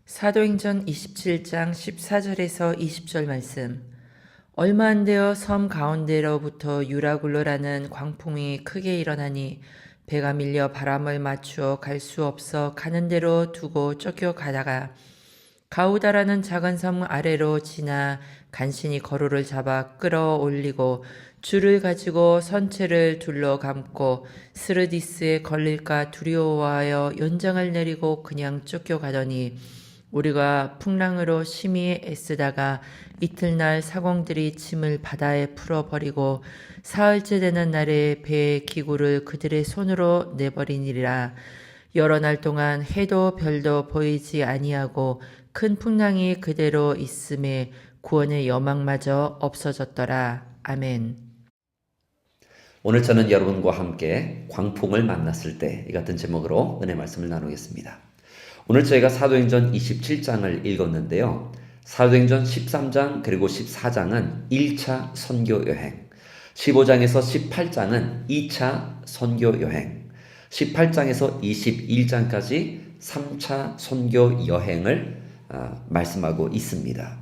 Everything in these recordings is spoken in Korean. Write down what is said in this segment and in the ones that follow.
사도행전 27장 14절에서 20절 말씀. 얼마 안 되어 섬 가운데로부터 유라굴로라는 광풍이 크게 일어나니 배가 밀려 바람을 맞추어 갈 수 없어 가는 대로 두고 쫓겨가다가 가우다라는 작은 섬 아래로 지나 간신히 거로를 잡아 끌어올리고 줄을 가지고 선체를 둘러 감고 스르디스에 걸릴까 두려워하여 연장을 내리고 그냥 쫓겨가더니 우리가 풍랑으로 심히 애쓰다가 이틀날 사공들이 짐을 바다에 풀어버리고 사흘째 되는 날에 배의 기구를 그들의 손으로 내버리니라. 여러 날 동안 해도 별도 보이지 아니하고 큰 풍랑이 그대로 있음에 구원의 여망마저 없어졌더라. 아멘. 오늘 저는 여러분과 함께 광풍을 만났을 때 이 같은 제목으로 은혜 말씀을 나누겠습니다. 오늘 저희가 사도행전 27장을 읽었는데요. 사도행전 13장 그리고 14장은 1차 선교 여행, 15장에서 18장은 2차 선교 여행, 18장에서 21장까지 3차 선교 여행을 말씀하고 있습니다.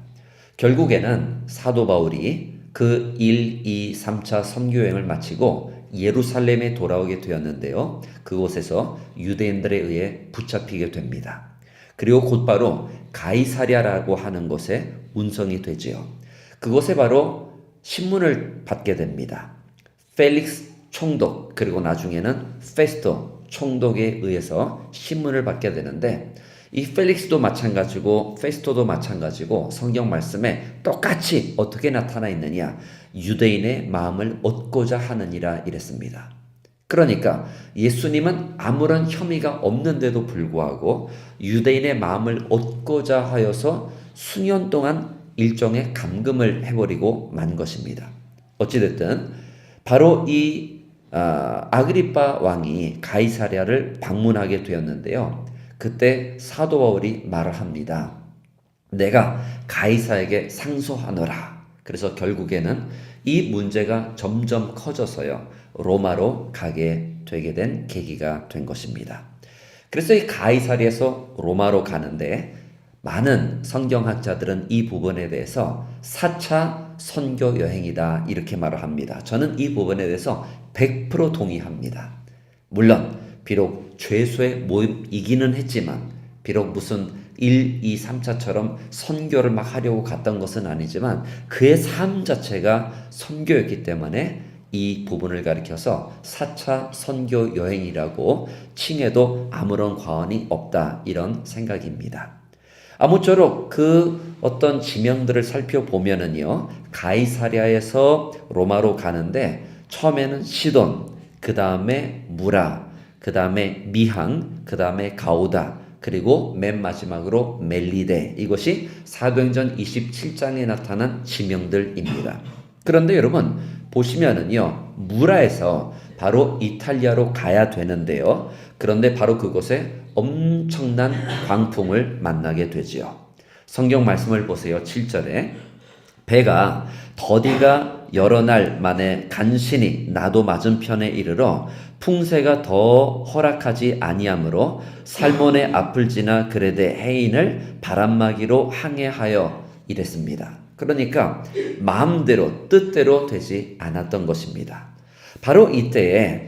결국에는 사도 바울이 그 1, 2, 3차 선교여행을 마치고 예루살렘에 돌아오게 되었는데요. 그곳에서 유대인들에 의해 붙잡히게 됩니다. 그리고 곧바로 가이사랴라고 하는 곳에 운송이 되지요. 그곳에 바로 신문을 받게 됩니다. 펠릭스 총독 그리고 나중에는 페스토 총독에 의해서 신문을 받게 되는데 이 펠릭스도 마찬가지고 페스토도 마찬가지고 성경 말씀에 똑같이 어떻게 나타나 있느냐, 유대인의 마음을 얻고자 하느니라 이랬습니다. 그러니까 예수님은 아무런 혐의가 없는데도 불구하고 유대인의 마음을 얻고자 하여서 수년 동안 일종의 감금을 해버리고 만 것입니다. 어찌됐든 바로 이 아그리빠 왕이 가이사랴를 방문하게 되었는데요. 그때 사도 바울이 말을 합니다. 내가 가이사에게 상소하노라. 그래서 결국에는 이 문제가 점점 커져서요. 로마로 가게 되게 된 계기가 된 것입니다. 그래서 이 가이사랴에서 로마로 가는데 많은 성경학자들은 이 부분에 대해서 4차 선교 여행이다 이렇게 말을 합니다. 저는 이 부분에 대해서 100% 동의합니다. 물론 비록 죄수의 모임이기는 했지만 비록 무슨 1, 2, 3차처럼 선교를 막 하려고 갔던 것은 아니지만 그의 삶 자체가 선교였기 때문에 이 부분을 가리켜서 4차 선교 여행이라고 칭해도 아무런 과언이 없다 이런 생각입니다. 아무쪼록 그 어떤 지명들을 살펴보면은요, 가이사랴에서 로마로 가는데 처음에는 시돈, 그 다음에 무라, 그 다음에 미항, 그 다음에 가우다, 그리고 맨 마지막으로 멜리데. 이것이 사도행전 27장에 나타난 지명들입니다. 그런데 여러분 보시면은요, 무라에서 바로 이탈리아로 가야 되는데요. 그런데 바로 그곳에 엄청난 광풍을 만나게 되지요. 성경 말씀을 보세요. 7절에 배가 더디가 여러 날 만에 간신히 나도 맞은편에 이르러 풍세가 더 허락하지 아니하므로 살몬의 앞을 지나 그레데 해인을 바람막이로 항해하여 이랬습니다. 그러니까 마음대로 뜻대로 되지 않았던 것입니다. 바로 이때에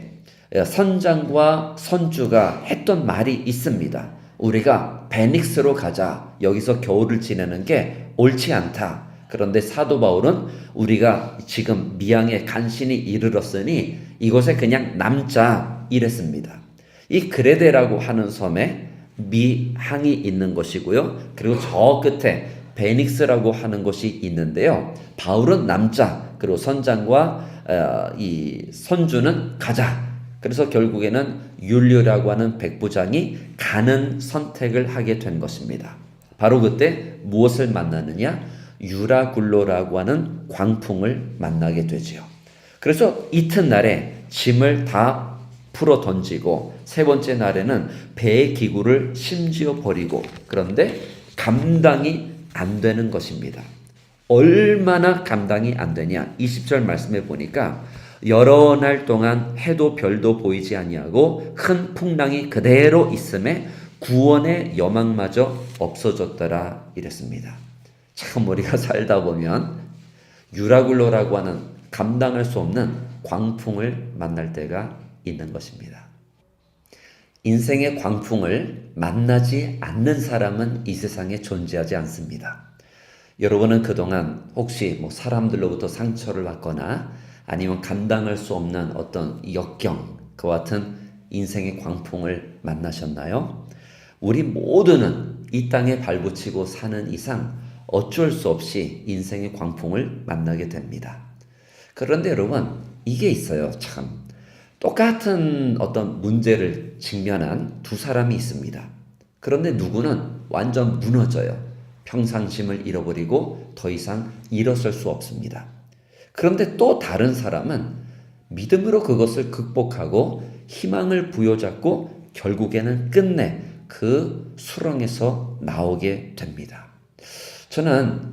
선장과 선주가 했던 말이 있습니다. 우리가 베닉스로 가자. 여기서 겨울을 지내는 게 옳지 않다. 그런데 사도 바울은 우리가 지금 미항에 간신히 이르렀으니 이곳에 그냥 남자 이랬습니다. 이 그레데라고 하는 섬에 미항이 있는 것이고요. 그리고 저 끝에 베닉스라고 하는 곳이 있는데요. 바울은 남자, 그리고 선장과 이 선주는 가자. 그래서 결국에는 율리오라고 하는 백부장이 가는 선택을 하게 된 것입니다. 바로 그때 무엇을 만나느냐? 유라굴로라고 하는 광풍을 만나게 되지요. 그래서 이튿날에 짐을 다 풀어 던지고 세 번째 날에는 배의 기구를 심지어 버리고, 그런데 감당이 안 되는 것입니다. 얼마나 감당이 안 되냐? 20절 말씀해 보니까 여러 날 동안 해도 별도 보이지 아니하고 큰 풍랑이 그대로 있음에 구원의 여망마저 없어졌더라 이랬습니다. 참 우리가 살다 보면 유라굴로라고 하는 감당할 수 없는 광풍을 만날 때가 있는 것입니다. 인생의 광풍을 만나지 않는 사람은 이 세상에 존재하지 않습니다. 여러분은 그동안 혹시 사람들로부터 상처를 받거나 아니면 감당할 수 없는 어떤 역경, 그와 같은 인생의 광풍을 만나셨나요? 우리 모두는 이 땅에 발붙이고 사는 이상 어쩔 수 없이 인생의 광풍을 만나게 됩니다. 그런데 여러분, 이게 있어요. 참 똑같은 어떤 문제를 직면한 두 사람이 있습니다. 그런데 누구는 완전 무너져요. 평상심을 잃어버리고 더 이상 일어설 수 없습니다. 그런데 또 다른 사람은 믿음으로 그것을 극복하고 희망을 부여잡고 결국에는 끝내 그 수렁에서 나오게 됩니다. 저는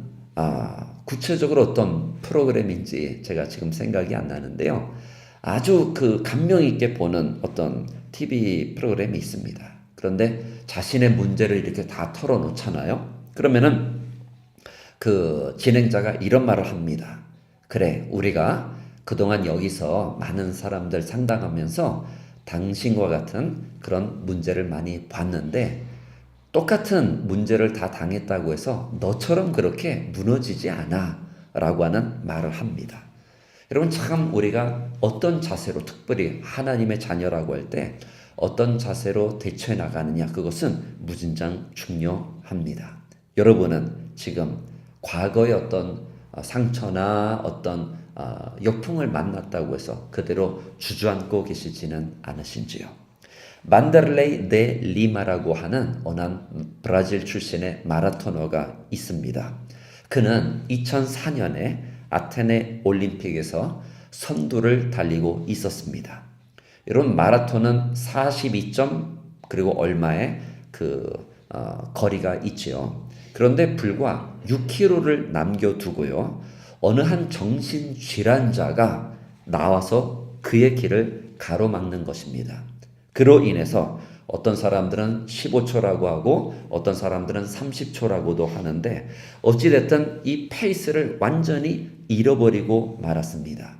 구체적으로 어떤 프로그램인지 제가 지금 생각이 안 나는데요. 아주 그 감명 있게 보는 어떤 TV 프로그램이 있습니다. 그런데 자신의 문제를 이렇게 다 털어놓잖아요. 그러면은 그 진행자가 이런 말을 합니다. 그래, 우리가 그동안 여기서 많은 사람들 상담하면서 당신과 같은 그런 문제를 많이 봤는데 똑같은 문제를 다 당했다고 해서 너처럼 그렇게 무너지지 않아 라고 하는 말을 합니다. 여러분, 참 우리가 어떤 자세로, 특별히 하나님의 자녀라고 할 때 어떤 자세로 대처해 나가느냐, 그것은 무진장 중요합니다. 여러분은 지금 과거의 어떤 상처나 어떤 역풍을 만났다고 해서 그대로 주저앉고 계시지는 않으신지요? 만데르레이 데 리마라고 하는 어느 브라질 출신의 마라토너가 있습니다. 그는 2004년에 아테네 올림픽에서 선두를 달리고 있었습니다. 여러분, 마라톤은 42점 그리고 얼마의 거리가 있지요. 그런데 불과 6km를 남겨두고요, 어느 한 정신질환자가 나와서 그의 길을 가로막는 것입니다. 그로 인해서 어떤 사람들은 15초라고 하고 어떤 사람들은 30초라고도 하는데 어찌됐든 이 페이스를 완전히 잃어버리고 말았습니다.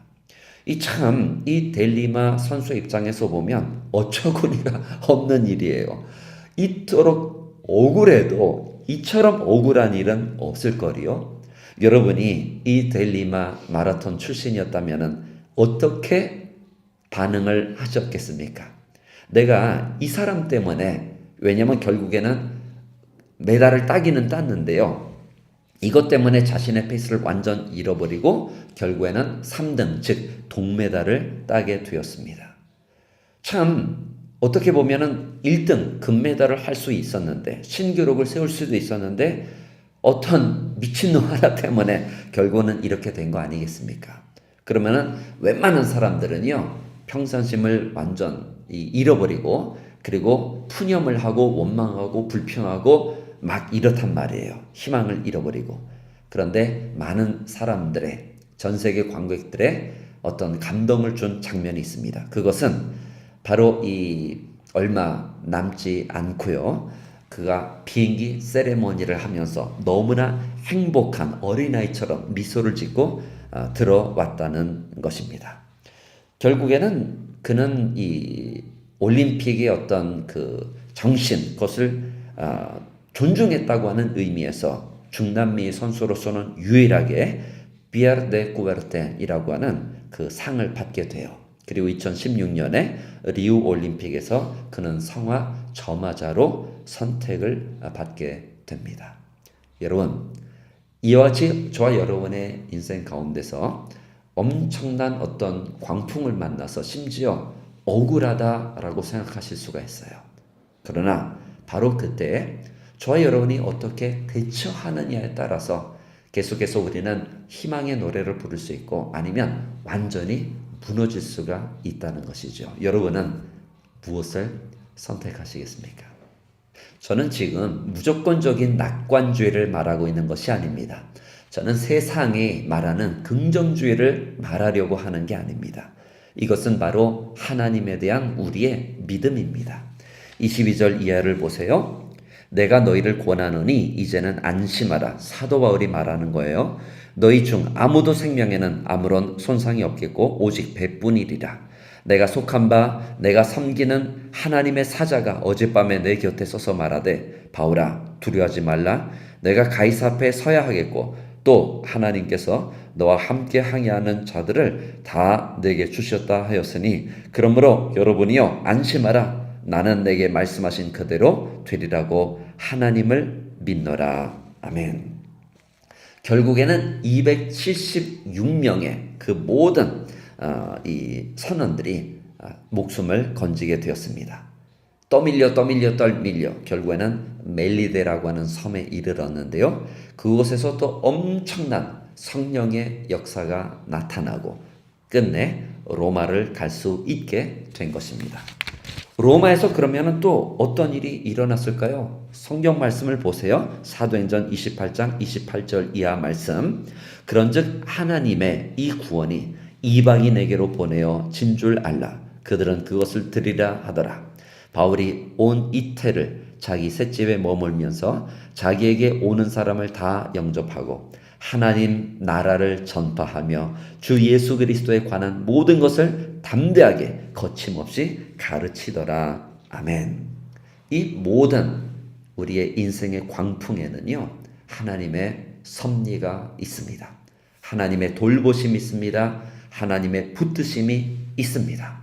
이 델리마 선수의 입장에서 보면 어처구니가 없는 일이에요. 이토록 억울해도 이처럼 억울한 일은 없을 거리요. 여러분이 이 델리마 마라톤 출신이었다면 어떻게 반응을 하셨겠습니까? 내가 이 사람 때문에, 왜냐면 결국에는 메달을 따기는 땄는데요, 이것 때문에 자신의 페이스를 완전 잃어버리고 결국에는 3등, 즉 동메달을 따게 되었습니다. 참 어떻게 보면은 1등 금메달을 할 수 있었는데, 신기록을 세울 수도 있었는데 어떤 미친놈 하나 때문에 결국은 이렇게 된 거 아니겠습니까? 그러면은 웬만한 사람들은요, 평상심을 완전 잃어버리고 그리고 푸념을 하고 원망하고 불평하고 막 이렇단 말이에요. 희망을 잃어버리고. 그런데 많은 사람들의, 전 세계 관객들의 어떤 감동을 준 장면이 있습니다. 그것은 바로 얼마 남지 않고요, 그가 비행기 세레모니를 하면서 너무나 행복한 어린아이처럼 미소를 짓고 들어왔다는 것입니다. 결국에는 그는 이 올림픽의 어떤 그 정신, 그것을 존중했다고 하는 의미에서 중남미 선수로서는 유일하게 비에르 데 쿠베르텐이라고 하는 그 상을 받게 돼요. 그리고 2016년에 리우 올림픽에서 그는 성화 점화자로 선택을 받게 됩니다. 여러분, 이와 같이 저와 여러분의 인생 가운데서 엄청난 어떤 광풍을 만나서 심지어 억울하다라고 생각하실 수가 있어요. 그러나 바로 그때 저와 여러분이 어떻게 대처하느냐에 따라서 계속해서 우리는 희망의 노래를 부를 수 있고 아니면 완전히 무너질 수가 있다는 것이죠. 여러분은 무엇을 선택하시겠습니까? 저는 지금 무조건적인 낙관주의를 말하고 있는 것이 아닙니다. 저는 세상이 말하는 긍정주의를 말하려고 하는 게 아닙니다. 이것은 바로 하나님에 대한 우리의 믿음입니다. 22절 이하를 보세요. 내가 너희를 권하노니 이제는 안심하라. 사도 바울이 말하는 거예요. 너희 중 아무도 생명에는 아무런 손상이 없겠고 오직 배뿐이리라. 내가 속한 바 내가 섬기는 하나님의 사자가 어젯밤에 내 곁에 서서 말하되 바울아 두려워하지 말라. 내가 가이사 앞에 서야 하겠고 또 하나님께서 너와 함께 항해하는 자들을 다 내게 주셨다 하였으니 그러므로 여러분이여 안심하라. 나는 내게 말씀하신 그대로 되리라고 하나님을 믿노라. 아멘. 결국에는 276명의 그 모든 이 선원들이 목숨을 건지게 되었습니다. 떠밀려 결국에는 멜리데라고 하는 섬에 이르렀는데요. 그곳에서 또 엄청난 성령의 역사가 나타나고 끝내 로마를 갈 수 있게 된 것입니다. 로마에서 그러면 또 어떤 일이 일어났을까요? 성경 말씀을 보세요. 사도행전 28장 28절 이하 말씀. 그런즉 하나님의 이 구원이 이방인에게로 보내어 진 줄 알라. 그들은 그것을 들으라 하더라. 바울이 온 이태를 자기 셋집에 머물면서 자기에게 오는 사람을 다 영접하고 하나님 나라를 전파하며 주 예수 그리스도에 관한 모든 것을 담대하게 거침없이 가르치더라. 아멘. 이 모든 우리의 인생의 광풍에는요, 하나님의 섭리가 있습니다. 하나님의 돌보심이 있습니다. 하나님의 붙드심이 있습니다.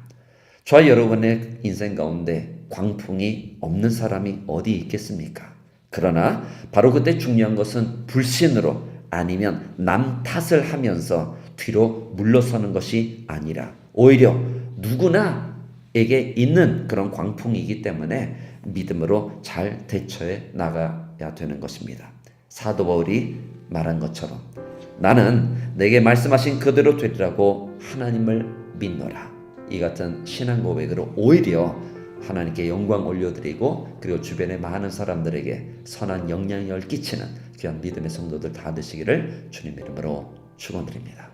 저와 여러분의 인생 가운데 광풍이 없는 사람이 어디 있겠습니까? 그러나 바로 그때 중요한 것은 불신으로 아니면 남 탓을 하면서 뒤로 물러서는 것이 아니라 오히려 누구나에게 있는 그런 광풍이기 때문에 믿음으로 잘 대처해 나가야 되는 것입니다. 사도 바울이 말한 것처럼 나는 내게 말씀하신 그대로 되리라고 하나님을 믿노라. 이 같은 신앙 고백으로 오히려 하나님께 영광 올려드리고 그리고 주변의 많은 사람들에게 선한 영향력을 끼치는 귀한 믿음의 성도들 다 되시기를 주님 이름으로 축원드립니다.